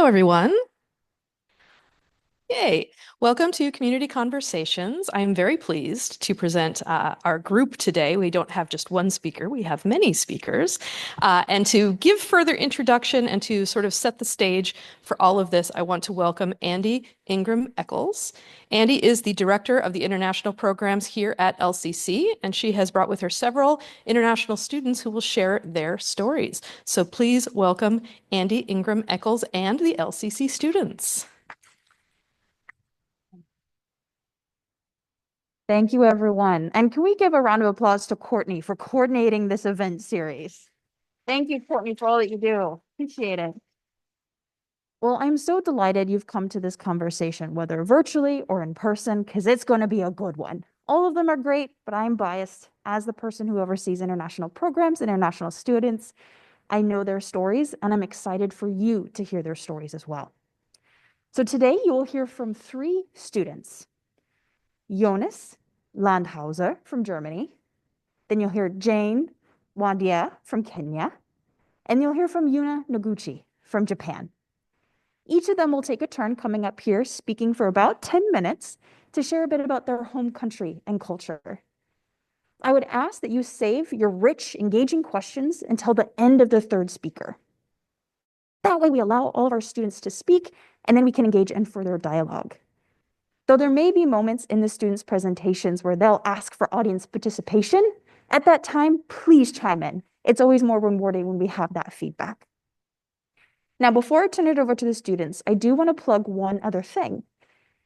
Hello, everyone. Yay. Welcome to Community Conversations. I'm very pleased to present our group today. We don't have just one speaker, we have many speakers. And to give further introduction and to sort of set the stage for all of this, I want to welcome Andy Ingram Eccles. Andy is the director of the international programs here at LCC, and she has brought with her several international students who will share their stories. So please welcome Andy Ingram Eccles and the LCC students. Thank you, everyone. And can we give a round of applause to Courtney for coordinating this event series? Thank you, Courtney, for all that you do. Appreciate it. Well, I'm so delighted you've come to this conversation, whether virtually or in person, because it's going to be a good one. All of them are great, but I'm biased. As the person who oversees international programs, international students, I know their stories, and I'm excited for you to hear their stories as well. So today you will hear from 3 students. Jonas Landhauser from Germany. Then you'll hear Jane Wandia from Kenya. And you'll hear from Yuna Noguchi from Japan. Each of them will take a turn coming up here, speaking for about 10 minutes to share a bit about their home country and culture. I would ask that you save your rich, engaging questions until the end of the 3rd speaker. That way we allow all of our students to speak, and then we can engage in further dialogue. Though there may be moments in the students' presentations where they'll ask for audience participation, at that time, please chime in. It's always more rewarding when we have that feedback. Now, before I turn it over to the students, I do want to plug one other thing.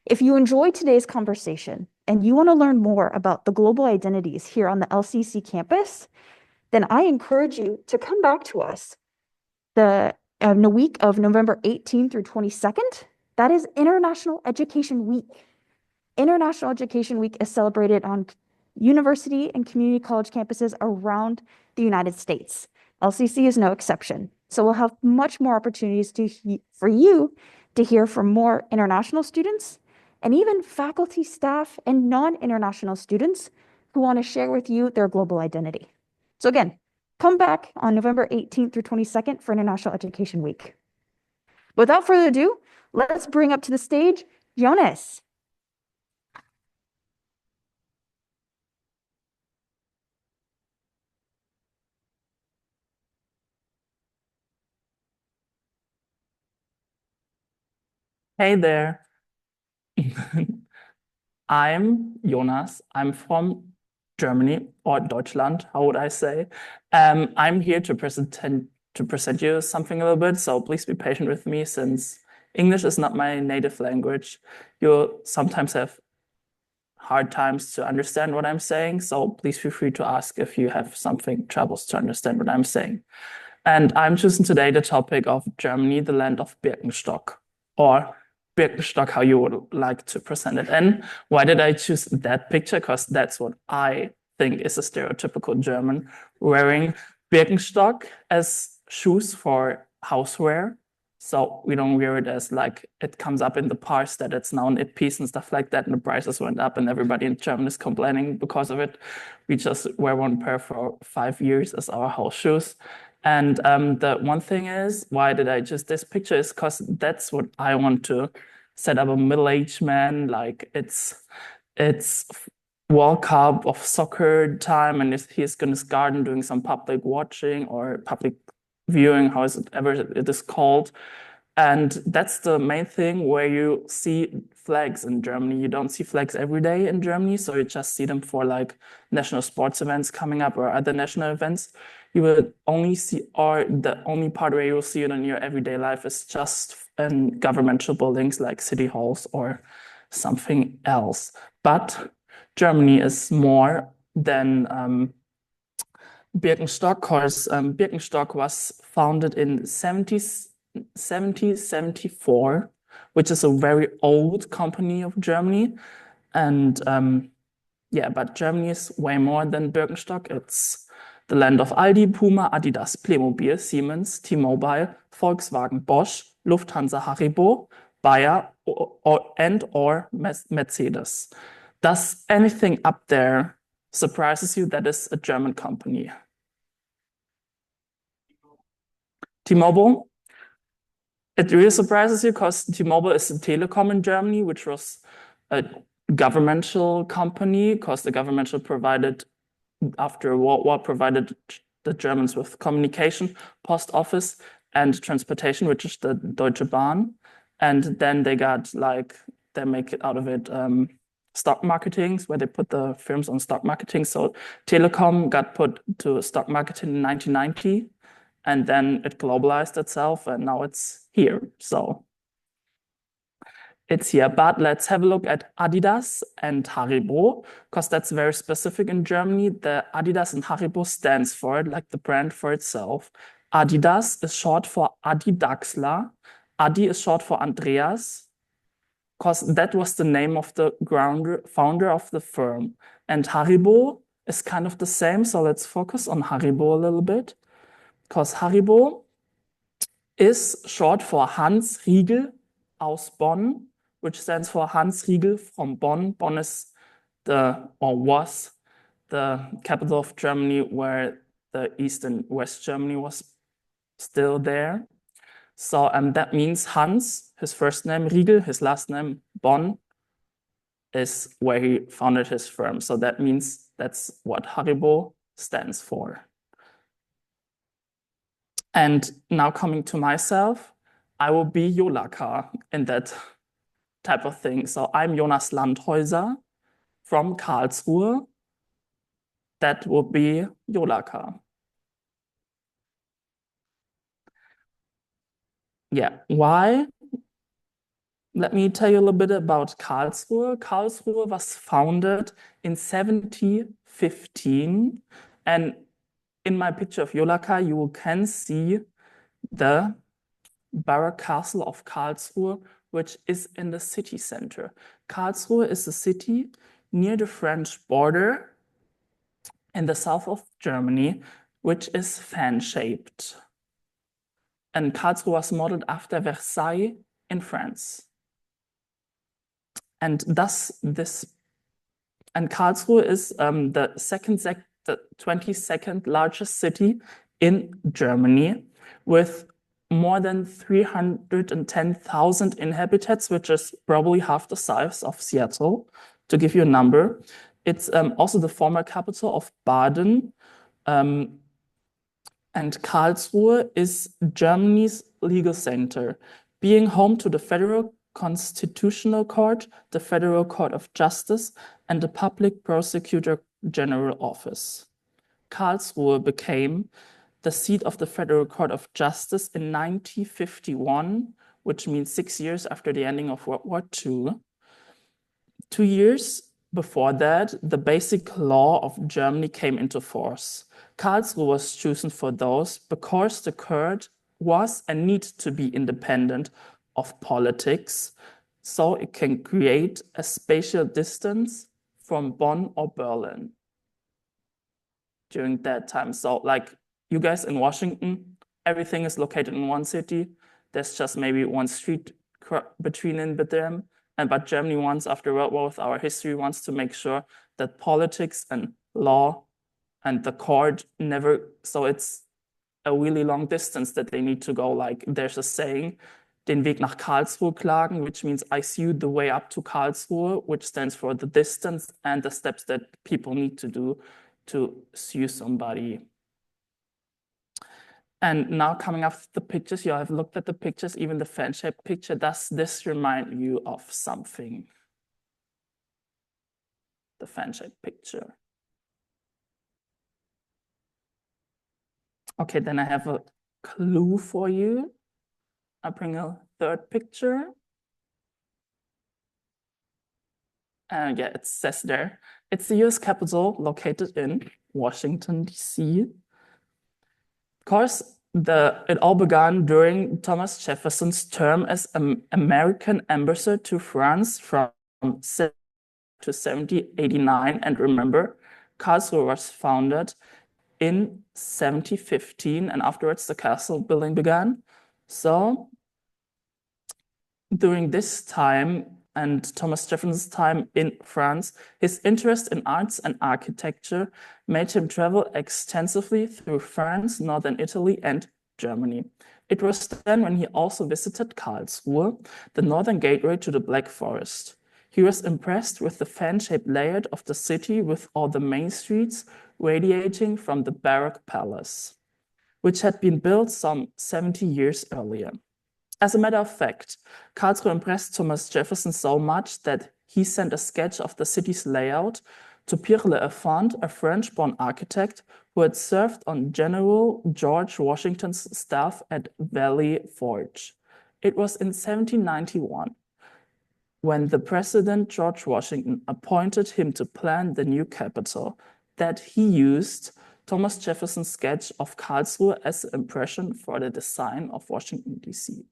If you enjoyed today's conversation and you want to learn more about the global identities here on the LCC campus, then I encourage you to come back to us in the week of November 18th through 22nd. That is International Education Week. International Education Week is celebrated on university and community college campuses around the United States. LCC is no exception. So we'll have much more opportunities for you to hear from more international students and even faculty, staff, and non-international students who want to share with you their global identity. So again, come back on November 18th through 22nd for International Education Week. Without further ado, let's bring up to the stage Jonas. Hey there. I'm Jonas. I'm from Germany or Deutschland, how would I say? I'm here to present you something a little bit, so please be patient with me since English is not my native language. You'll sometimes have hard times to understand what I'm saying, so please feel free to ask if you have something troubles to understand what I'm saying. And I'm choosing today the topic of Germany, the land of Birkenstock, or Birkenstock, how you would like to present it. And why did I choose that picture? Because that's what I think is a stereotypical German, wearing Birkenstock as shoes for houseware. So we don't wear it as like it comes up in the parts that it's now an it piece and stuff like that, and the prices went up and everybody in Germany is complaining because of it. We just wear one pair for 5 years as our house shoes. And the one thing is, why did I choose this picture is because that's what I want to set up a middle-aged man. Like it's World Cup of soccer time, and he's in his garden doing some public watching or public viewing, however it is called. And that's the main thing where you see flags in Germany. You don't see flags every day in Germany, so you just see them for like national sports events coming up or other national events. You will only see, or the only part where you will see it in your everyday life is just in governmental buildings like city halls or something else. But Germany is more than Birkenstock, because Birkenstock was founded in 1774, which is a very old company of Germany. And yeah, but Germany is way more than Birkenstock. It's the land of Aldi, Puma, Adidas, Playmobil, Siemens, T-Mobile, Volkswagen, Bosch, Lufthansa, Haribo, Bayer, or Mercedes. Does anything up there surprises you that is a German company? T-Mobile? It really surprises you because T-Mobile is a telecom in Germany, which was a governmental company because the governmental provided, after World War, provided the Germans with communication, post office, and transportation, which is the Deutsche Bahn. And then they got like, they make it out of it stock marketing, where they put the firms on stock marketing. So telecom got put to stock marketing in 1990, and then it globalized itself, and now it's here. So it's here. But let's have a look at Adidas and Haribo, because that's very specific in Germany. The Adidas and Haribo stands for it, like the brand for itself. Adidas is short for Adi Daxler. Adi is short for Andreas, because that was the name of the founder of the firm. And Haribo is kind of the same, so let's focus on Haribo a little bit, because Haribo is short for Hans Riegel aus Bonn, which stands for Hans Riegel from Bonn. Bonn is was the capital of Germany, where the East and West Germany was still there. So that means Hans, his first name Riegel, his last name Bonn, is where he founded his firm. So that means that's what Haribo stands for. And now coming to myself, I will be Jolaka in that type of thing. So I'm Jonas Landhäuser from Karlsruhe. That will be Jolaka. Yeah, why? Let me tell you a little bit about Karlsruhe. Karlsruhe was founded in 1715. And in my picture of Jolaka, you can see the Baroque castle of Karlsruhe, which is in the city center. Karlsruhe is a city near the French border in the south of Germany, which is fan-shaped. And Karlsruhe was modeled after Versailles in France. And thus Karlsruhe is the 22nd largest city in Germany, with more than 310,000 inhabitants, which is probably half the size of Seattle, to give you a number. It's also the former capital of Baden. And Karlsruhe is Germany's legal center, being home to the Federal Constitutional Court, the Federal Court of Justice, and the Public Prosecutor General Office. Karlsruhe became the seat of the Federal Court of Justice in 1951, which means 6 years after the ending of World War II. 2 years before that, the Basic Law of Germany came into force. Karlsruhe was chosen for those because the court was and needs to be independent of politics, so it can create a spatial distance from Bonn or Berlin during that time. So like you guys in Washington, everything is located in one city. There's just maybe one street between them. But Germany wants, after World War, with our history, wants to make sure that politics and law and the court never, so it's a really long distance that they need to go. Like there's a saying, den Weg nach Karlsruhe klagen, which means I sue the way up to Karlsruhe, which stands for the distance and the steps that people need to do to sue somebody. And now coming up the pictures, you have looked at the pictures, even the fan-shaped picture. Does this remind you of something? The fan-shaped picture. Okay, then I have a clue for you. I bring a third picture. Yeah, it says there. It's the US Capitol located in Washington, D.C. Of course, it all began during Thomas Jefferson's term as American ambassador to France from 1789. And remember, Karlsruhe was founded in 1715, and afterwards the castle building began. So during this time and Thomas Jefferson's time in France, his interest in arts and architecture made him travel extensively through France, northern Italy, and Germany. It was then when he also visited Karlsruhe, the northern gateway to the Black Forest. He was impressed with the fan-shaped layout of the city with all the main streets radiating from the Baroque palace, which had been built some 70 years earlier. As a matter of fact, Karlsruhe impressed Thomas Jefferson so much that he sent a sketch of the city's layout to Pierre L'Enfant, a French-born architect who had served on General George Washington's staff at Valley Forge. It was in 1791 when the President George Washington appointed him to plan the new capital that he used Thomas Jefferson's sketch of Karlsruhe as an impression for the design of Washington, D.C.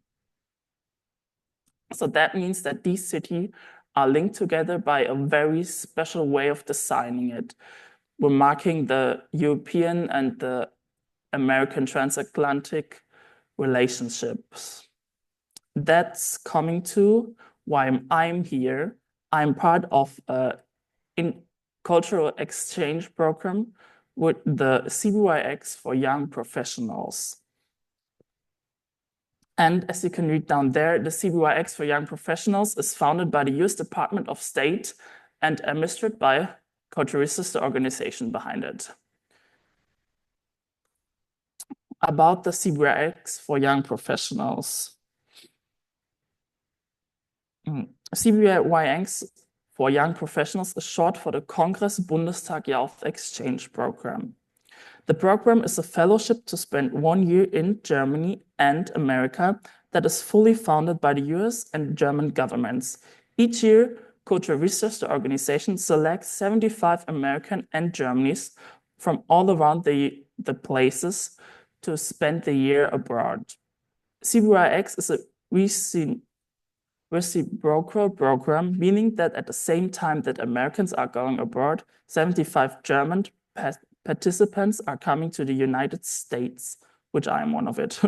So that means that these cities are linked together by a very special way of designing it. We're marking the European and the American transatlantic relationships. That's coming to why I'm here. I'm part of a cultural exchange program with the CBYX for young professionals. And as you can read down there, the CBYX for young professionals is founded by the US Department of State and administered by Culture Research, the organization behind it. About the CBYX for young professionals. CBYX for young professionals is short for the Congress Bundestag Youth Exchange Program. The program is a fellowship to spend 1 year in Germany and America that is fully funded by the US and German governments. Each year, Culture Research, the organization, selects 75 American and Germans from all around the places to spend the year abroad. CBYX is a reciprocal program, meaning that at the same time that Americans are going abroad, 75 German participants are coming to the United States, which I am one of it.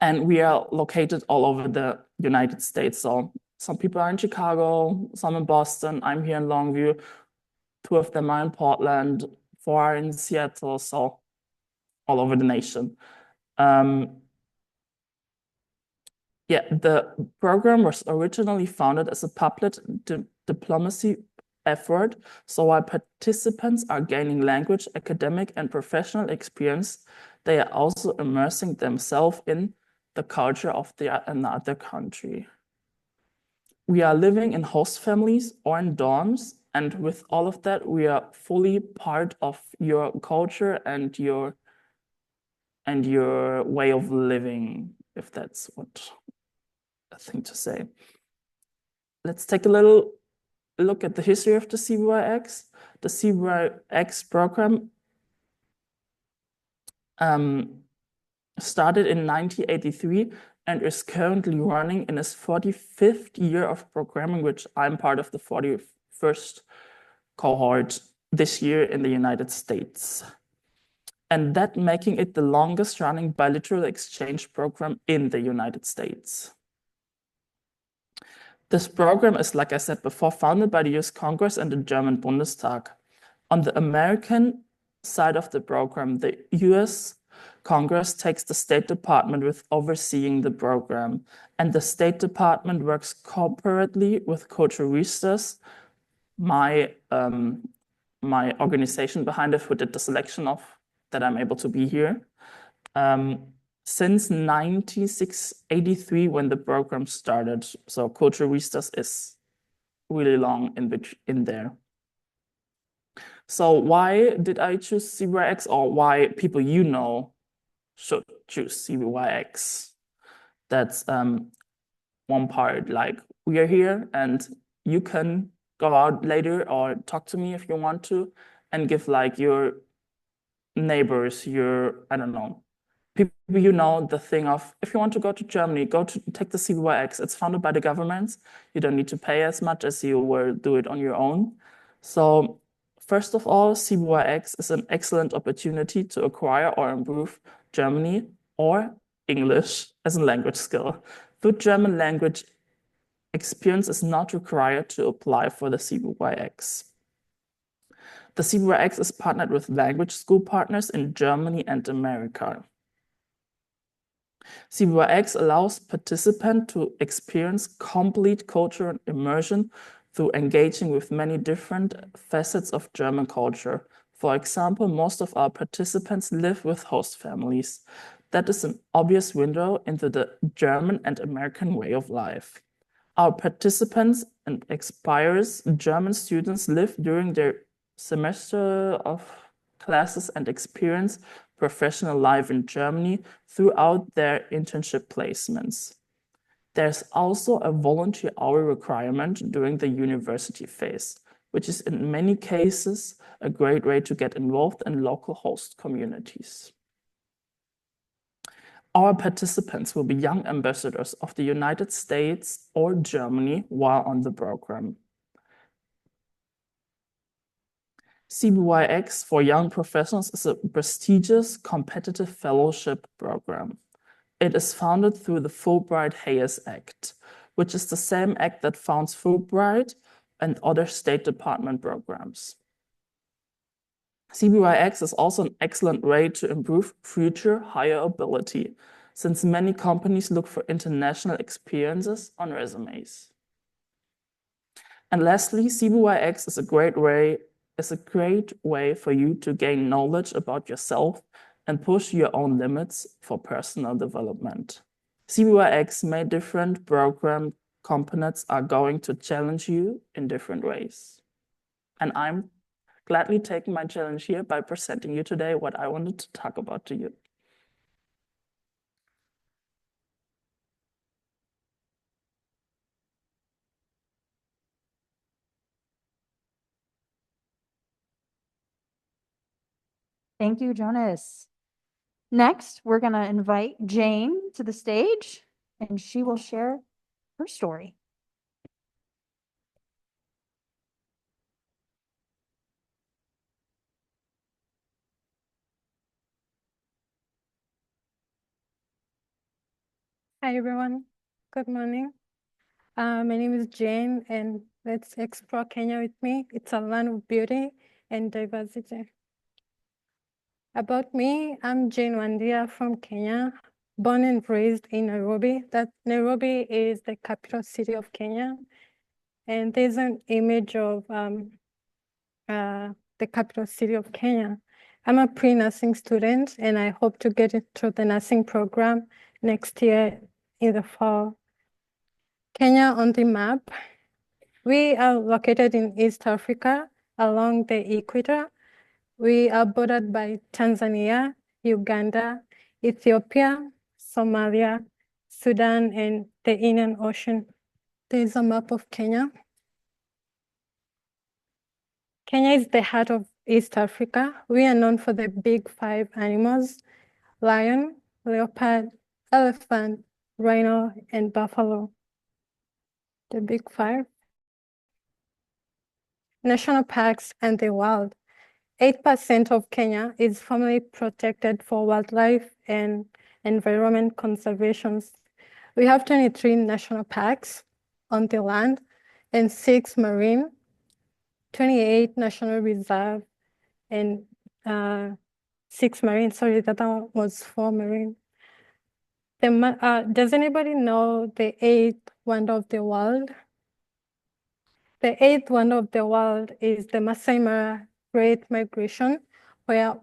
And we are located all over the United States. So some people are in Chicago, some in Boston. I'm here in Longview. 2 of them are in Portland, 4 are in Seattle, so all over the nation. The program was originally founded as a public diplomacy effort. So while participants are gaining language, academic, and professional experience, they are also immersing themselves in the culture of another country. We are living in host families or in dorms, and with all of that, we are fully part of your culture and your way of living, if that's what a thing to say. Let's take a little look at the history of the CBYX. The CBYX program started in 1983 and is currently running in its 45th year of programming, which I'm part of the 41st cohort this year in the United States. And that making it the longest running bilateral exchange program in the United States. This program is, like I said before, founded by the US Congress and the German Bundestag. On the American side of the program, the US Congress takes the State Department with overseeing the program, and the State Department works cooperatively with Culture Research, my organization behind it, who did the selection of that I'm able to be here. Since 1983, when the program started. So Culture Research is really long in there. So why did I choose CBYX, or why people should choose CBYX? That's one part. Like, we are here and you can go out later or talk to me if you want to, and give like your neighbors, I don't know, people the thing of, if you want to go to Germany, take the CBYX. It's funded by the government. You don't need to pay as much as you will do it on your own. So first of all, CBYX is an excellent opportunity to acquire or improve Germany or English as a language skill. The German language experience is not required to apply for the CBYX. The CBYX is partnered with language school partners in Germany and America. CBYX allows participants to experience complete cultural immersion through engaging with many different facets of German culture. For example, most of our participants live with host families. That is an obvious window into the German and American way of life. Our participants and expires German students live during their semester of classes and experience professional life in Germany throughout their internship placements. There's also a volunteer hour requirement during the university phase, which is in many cases a great way to get involved in local host communities. Our participants will be young ambassadors of the United States or Germany while on the program. CBYX for Young Professionals is a prestigious competitive fellowship program. It is founded through the Fulbright-Hayes Act, which is the same act that founds Fulbright and other State Department programs. CBYX is also an excellent way to improve future hireability, since many companies look for international experiences on resumes. And lastly, CBYX is a great way for you to gain knowledge about yourself and push your own limits for personal development. CBYX many different program components are going to challenge you in different ways. And I'm gladly taking my challenge here by presenting you today what I wanted to talk about to you. Thank you, Jonas. Next, we're going to invite Jane to the stage, and she will share her story. Hi, everyone. Good morning. My name is Jane, and let's explore Kenya with me. It's a land of beauty and diversity. About me, I'm Jane Wandia from Kenya, born and raised in Nairobi. Nairobi is the capital city of Kenya, and there's an image of the capital city of Kenya. I'm a pre-nursing student, and I hope to get into the nursing program next year in the fall. Kenya on the map. We are located in East Africa along the equator. We are bordered by Tanzania, Uganda, Ethiopia, Somalia, Sudan, and the Indian Ocean. There's a map of Kenya. Kenya is the heart of East Africa. We are known for the big 5 animals: lion, leopard, elephant, rhino, and buffalo. The big 5. National parks and the wild. 8% of Kenya is formally protected for wildlife and environment conservation. We have 23 national parks on the land and 6 marine, 28 national reserve, and 6 marine. Sorry, that one was 4 marine. Does anybody know the 8th wonder of the world? The 8th wonder of the world is the Masai Mara Great Migration, where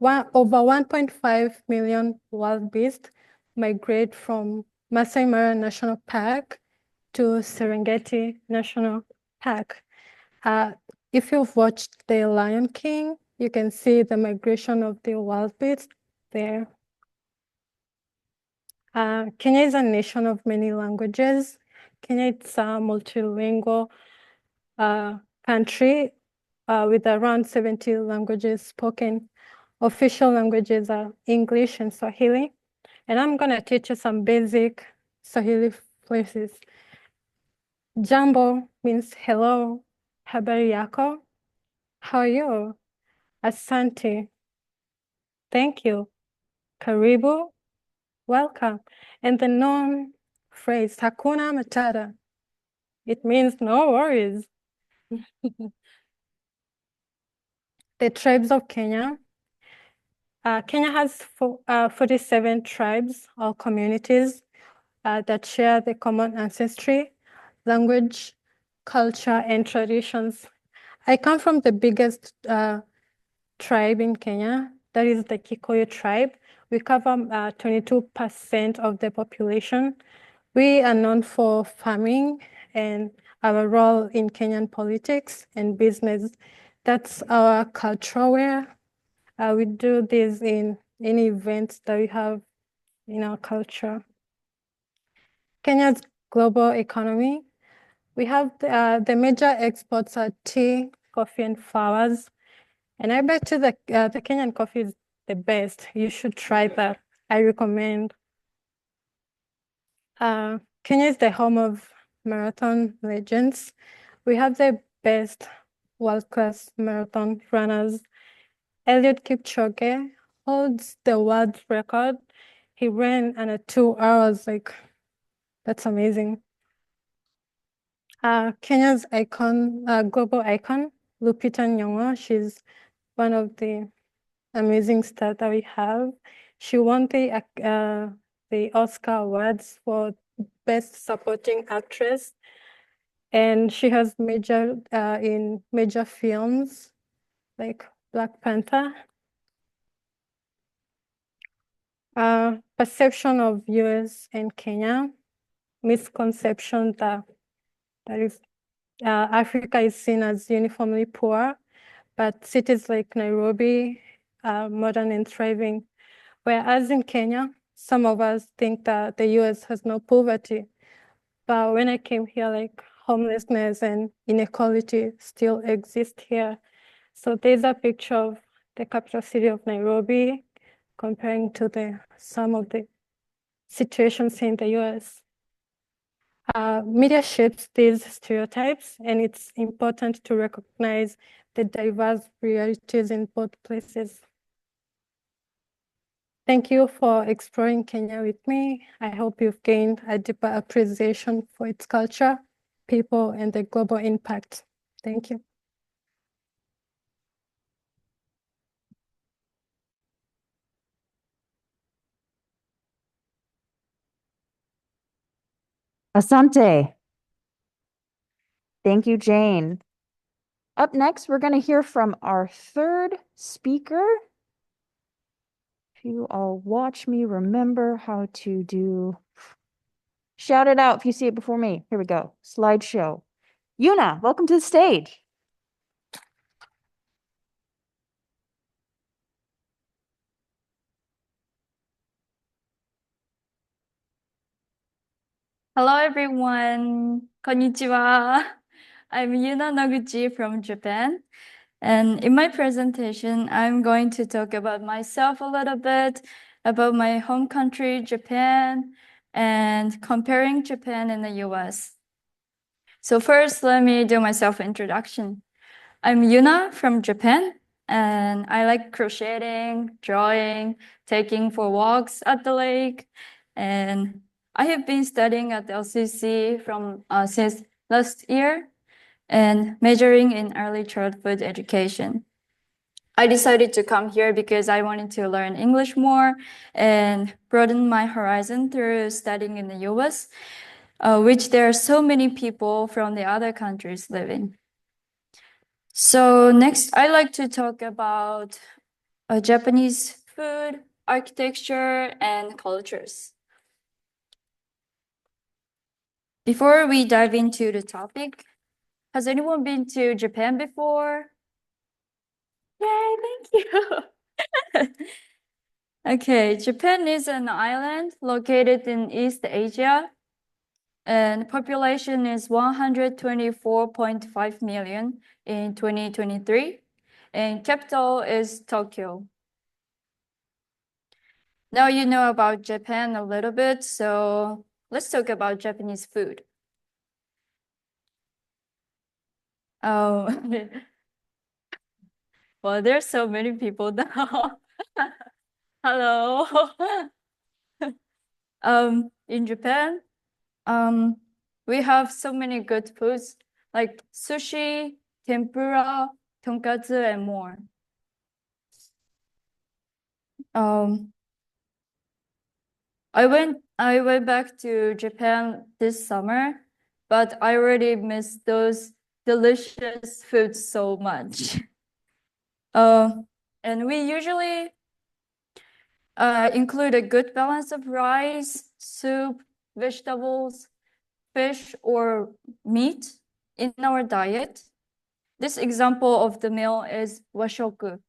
over 1.5 million wild beasts migrate from Masai Mara National Park to Serengeti National Park. If you've watched The Lion King, you can see the migration of the wild beasts there. Kenya is a nation of many languages. Kenya is a multilingual country with around 70 languages spoken. Official languages are English and Swahili. And I'm going to teach you some basic Swahili phrases. Jambo means hello. Habari yako? How are you? Asante. Thank you. Karibu. Welcome. And the known phrase, Hakuna Matata. It means no worries. The tribes of Kenya. Kenya has 47 tribes or communities that share the common ancestry, language, culture, and traditions. I come from the biggest tribe in Kenya, that is the Kikuyu tribe. We cover 22% of the population. We are known for farming and our role in Kenyan politics and business. That's our culture where we do this in any events that we have in our culture. Kenya's global economy. We have the major exports are tea, coffee, and flowers. And I bet you the Kenyan coffee is the best. You should try that. I recommend. Kenya is the home of marathon legends. We have the best world-class marathon runners. Eliud Kipchoge holds the world record. He ran under 2 hours, like that's amazing. Kenya's icon, global icon, Lupita Nyong'o, she's one of the amazing stars that we have. She won the Oscar Awards for Best Supporting Actress, and she has majored in major films like Black Panther. Perception of US and Kenya, misconception that is Africa is seen as uniformly poor, but cities like Nairobi are modern and thriving. Whereas in Kenya, some of us think that the US has no poverty. But when I came here, like homelessness and inequality still exist here. So there's a picture of the capital city of Nairobi comparing to some of the situations in the US. Media shapes these stereotypes, and it's important to recognize the diverse realities in both places. Thank you for exploring Kenya with me. I hope you've gained a deeper appreciation for its culture, people, and the global impact. Thank you. Asante. Thank you, Jane. Up next, we're going to hear from our third speaker. If you all watch me, remember how to do. Shout it out if you see it before me. Here we go. Slideshow. Yuna, welcome to the stage. Hello everyone. Konnichiwa. I'm Yuna Noguchi from Japan. And in my presentation, I'm going to talk about myself a little bit, about my home country, Japan, and comparing Japan and the US. So first, let me do my self-introduction. I'm Yuna from Japan, and I like crocheting, drawing, taking for walks at the lake, and I have been studying at the LCC since last year and majoring in early childhood education. I decided to come here because I wanted to learn English more and broaden my horizon through studying in the US, which there are so many people from the other countries living. So next, I like to talk about Japanese food, architecture, and cultures. Before we dive into the topic, has anyone been to Japan before? Yay, thank you. Okay, Japan is an island located in East Asia, and population is 124.5 million in 2023, and capital is Tokyo. Now you know about Japan a little bit, so let's talk about Japanese food. Oh, well, there's so many people now. Hello. In Japan, we have so many good foods like sushi, tempura, tonkatsu, and more. I went back to Japan this summer, but I already miss those delicious foods so much. And we usually include a good balance of rice, soup, vegetables, fish, or meat in our diet. This example of the meal is washoku.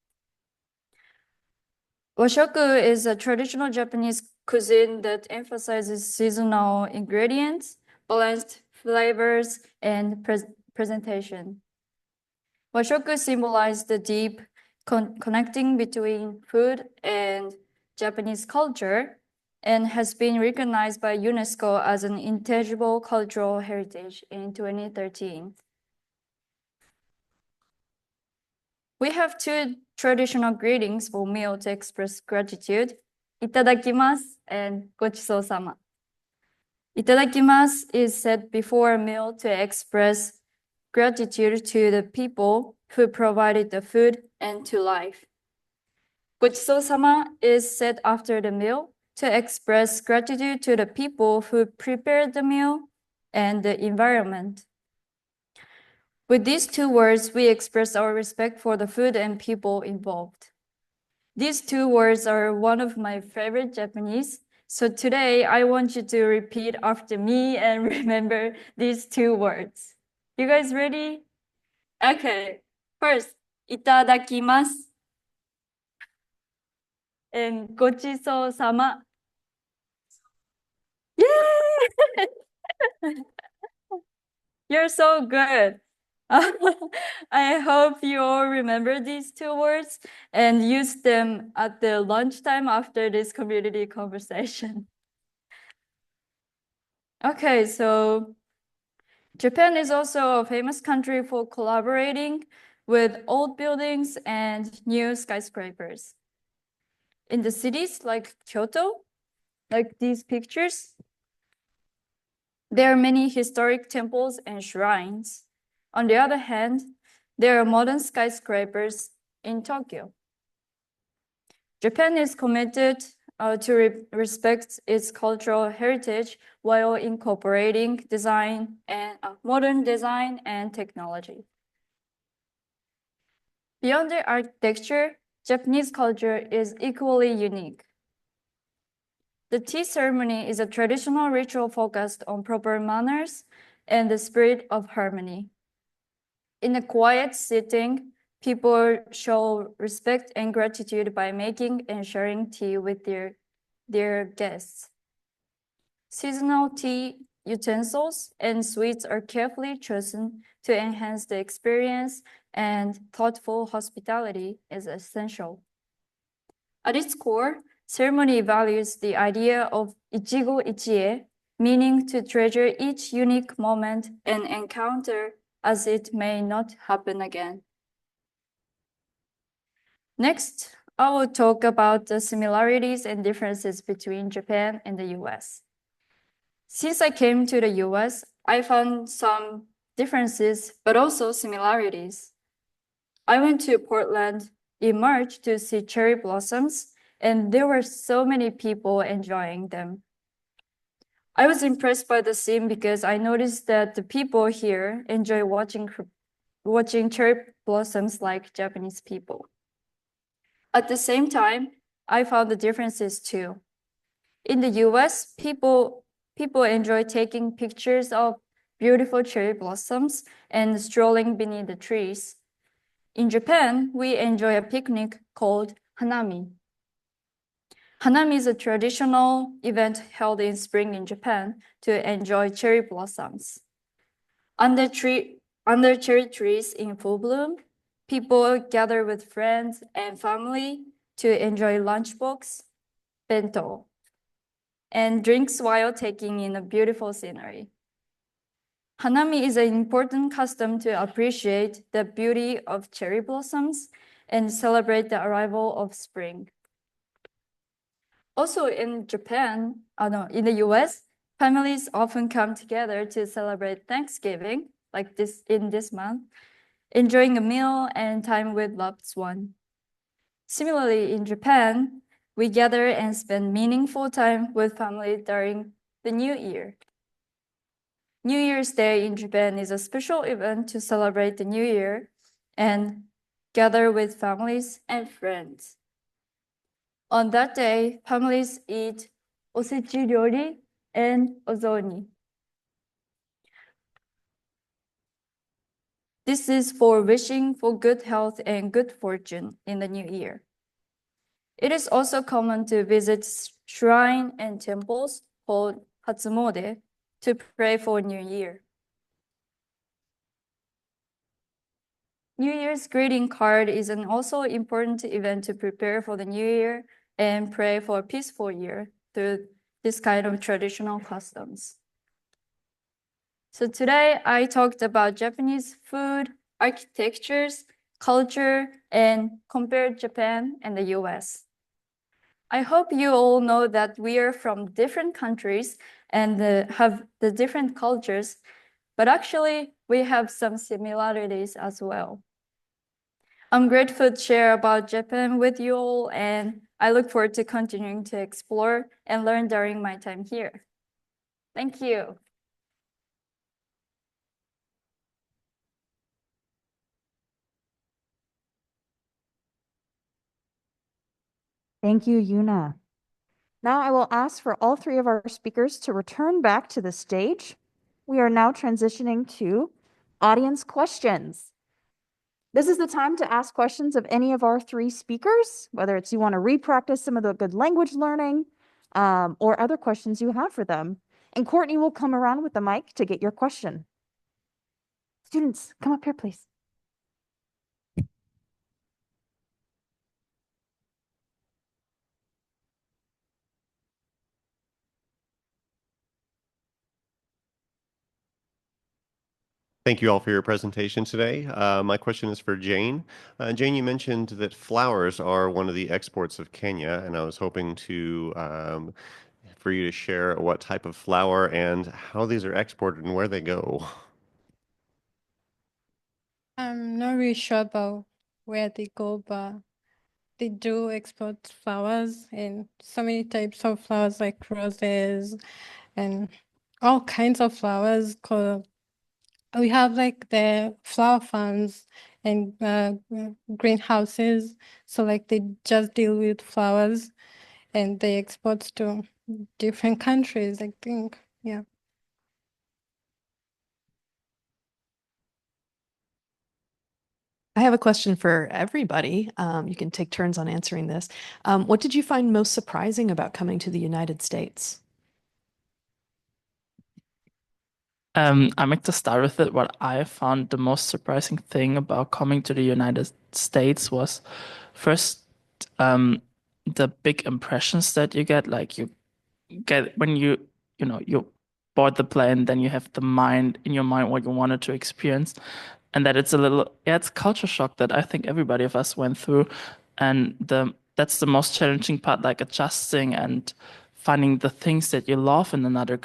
Washoku is a traditional Japanese cuisine that emphasizes seasonal ingredients, balanced flavors, and presentation. Washoku symbolizes the deep connecting between food and Japanese culture and has been recognized by UNESCO as an intangible cultural heritage in 2013. We have two traditional greetings for meal to express gratitude. Itadakimasu and gochisousama. Itadakimasu is said before a meal to express gratitude to the people who provided the food and to life. Gochisousama is said after the meal to express gratitude to the people who prepared the meal and the environment. With these two words, we express our respect for the food and people involved. These two words are one of my favorite Japanese. So today I want you to repeat after me and remember these two words. You guys ready? Okay. First, itadakimasu and gochisousama. Yay! You're so good. I hope you all remember these two words and use them at the lunchtime after this community conversation. Okay, so Japan is also a famous country for collaborating with old buildings and new skyscrapers. In the cities like Kyoto, like these pictures, there are many historic temples and shrines. On the other hand, there are modern skyscrapers in Tokyo. Japan is committed to respect its cultural heritage while incorporating design and modern design and technology. Beyond the architecture, Japanese culture is equally unique. The tea ceremony is a traditional ritual focused on proper manners and the spirit of harmony. In a quiet setting, people show respect and gratitude by making and sharing tea with their guests. Seasonal tea utensils and sweets are carefully chosen to enhance the experience, and thoughtful hospitality is essential. At its core, ceremony values the idea of ichigo ichie, meaning to treasure each unique moment and encounter as it may not happen again. Next, I will talk about the similarities and differences between Japan and the US. Since I came to the US, I found some differences, but also similarities. I went to Portland in March to see cherry blossoms, and there were so many people enjoying them. I was impressed by the scene because I noticed that the people here enjoy watching cherry blossoms like Japanese people. At the same time, I found the differences too. In the US, people enjoy taking pictures of beautiful cherry blossoms and strolling beneath the trees. In Japan, we enjoy a picnic called Hanami. Hanami is a traditional event held in spring in Japan to enjoy cherry blossoms. Under cherry trees in full bloom, people gather with friends and family to enjoy lunchbox, bento, and drinks while taking in a beautiful scenery. Hanami is an important custom to appreciate the beauty of cherry blossoms and celebrate the arrival of spring. Also in in the US, families often come together to celebrate Thanksgiving, like this month, enjoying a meal and time with loved ones. Similarly, in Japan, We gather and spend meaningful time with family during the New Year. New Year's Day in Japan is a special event to celebrate the New Year and gather with families and friends. On that day, families eat osechi ryori and ozoni. This is for wishing for good health and good fortune in the new year. It is also common to visit shrine and temples called Hatsumode to pray for New Year. New Year's greeting card is an also important event to prepare for the new year and pray for a peaceful year through this kind of traditional customs. So today I talked about Japanese food, architectures, culture, and compared Japan and the US. I hope you all know that we are from different countries and have the different cultures, but actually we have some similarities as well. I'm grateful to share about Japan with you all, and I look forward to continuing to explore and learn during my time here. Thank you. Thank you, Yuna. Now I will ask for all three of our speakers to return back to the stage. We are now transitioning to audience questions. This is the time to ask questions of any of our three speakers, whether it's you want to re-practice some of the good language learning or other questions you have for them. And Courtney will come around with the mic to get your question. Students, come up here, please. Thank you all for your presentation today. My question is for Jane. Jane, you mentioned that flowers are one of the exports of Kenya, and I was hoping to for you to share what type of flower and how these are exported and where they go. I'm not really sure about where they go, but they do export flowers and so many types of flowers like roses and all kinds of flowers. We have like the flower farms and greenhouses. So like they just deal with flowers and they export to different countries, I think. Yeah. I have a question for everybody. You can take turns on answering this. What did you find most surprising about coming to the United States? I make to start with it. What I found the most surprising thing about coming to the United States was first the big impressions that you get. Like you get when you board the plane, then you have the mind in your mind what you wanted to experience, and that it's a little it's culture shock that I think everybody of us went through, and that's the most challenging part, like adjusting and finding the things that you love in another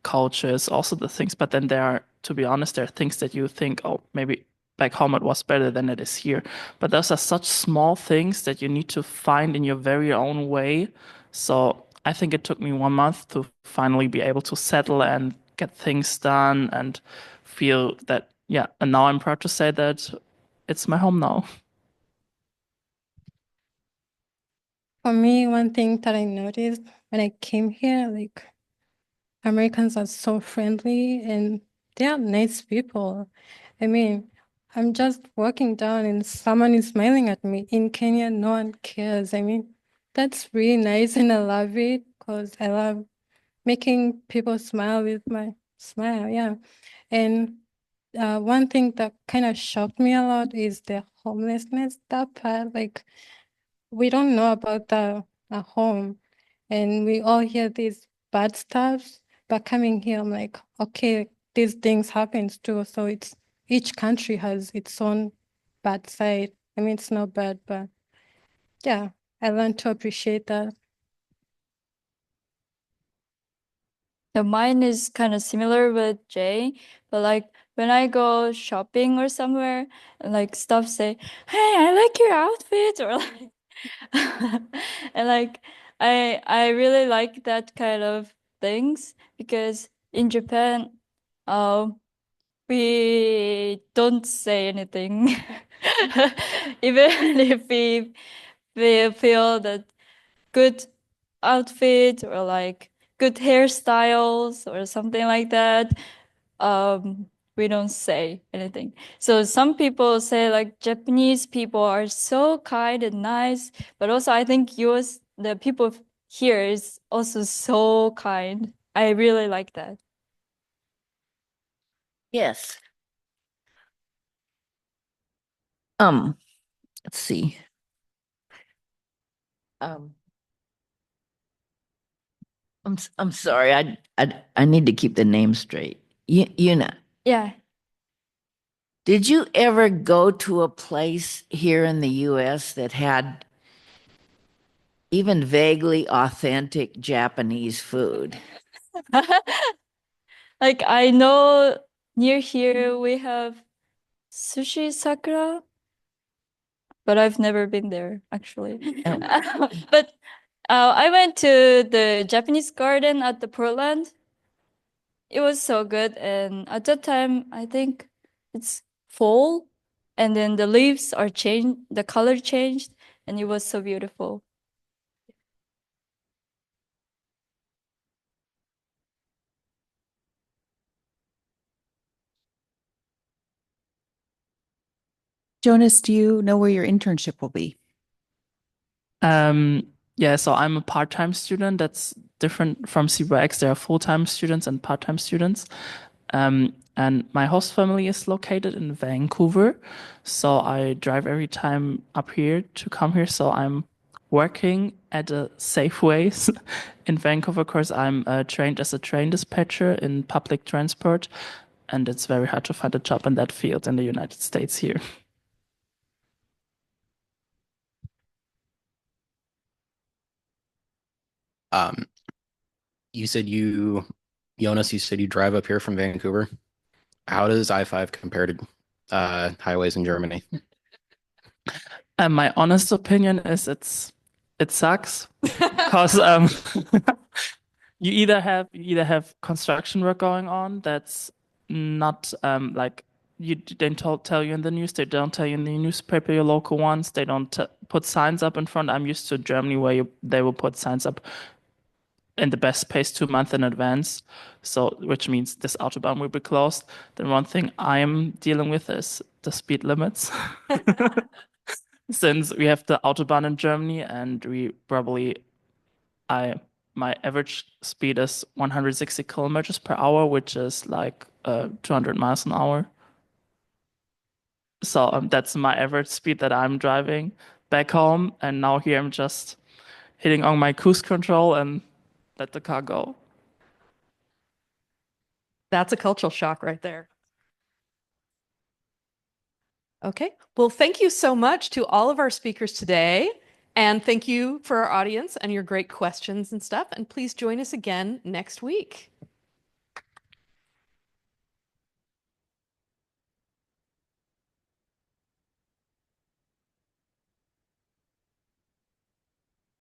culture is also the things, but then to be honest, there are things that you think, oh, maybe back home it was better than it is here. But those are such small things that you need to find in your very own way. So I think it took me 1 month to finally be able to settle and get things done and feel that, yeah, and now I'm proud to say that it's my home now. For me, one thing that I noticed when I came here, like Americans are so friendly and they are nice people. I mean, I'm just walking down and someone is smiling at me. In Kenya, no one cares. I mean, that's really nice and I love it because I love making people smile with my smile. Yeah. And one thing that kind of shocked me a lot is the homelessness, that part. Like, we don't know about that at home and we all hear these bad stuff, but coming here, I'm like, okay, these things happens too. So each country has its own bad side. I mean, it's not bad, but yeah, I learned to appreciate that. So mine is kind of similar with Jay, but like when I go shopping or somewhere, and like stuff say, "Hey, I like your outfit," or like And like I really like that kind of things because in Japan, we don't say anything. Even if we feel that good outfit or like good hairstyles or something like that, we don't say anything. So some people say like Japanese people are so kind and nice, but also I think the people here is also so kind. I really like that. Yes. Let's see. Um, I'm sorry. I need to keep the name straight. Yuna, Yeah. did you ever go to a place here in the US that had even vaguely authentic Japanese food? Like I know near here we have Sushi Sakura, but I've never been there actually. But I went to the Japanese garden at the Portland. It was so good, and at that time I think it's fall, and then the leaves are changed, the color changed, and it was so beautiful. Jonas, do you know where your internship will be? Yeah, so I'm a part-time student. That's different from CBRX. There are full-time students and part-time students. And my host family is located in Vancouver. So I drive every time up here to come here. So I'm working at a Safeways in Vancouver because I'm trained as a train dispatcher in public transport. And it's very hard to find a job in that field in the United States here. You said Jonas, you said you drive up here from Vancouver. How does I-5 compare to highways in Germany? And my honest opinion is it sucks because you either have construction work going on that's not like they don't tell you in the news, they don't tell you in the newspaper, your local ones, they don't put signs up in front. I'm used to Germany where they will put signs up in the best pace 2 months in advance. So, which means this autobahn will be closed. Then one thing I'm dealing with is the speed limits. Since we have the autobahn in Germany and my average speed is 160 kilometers per hour, which is like 200 miles an hour. So that's my average speed that I'm driving back home. And now here I'm just hitting on my cruise control and let the car go. That's a cultural shock right there. Okay, well, thank you so much to all of our speakers today. And thank you for our audience and your great questions and stuff. And please join us again next week.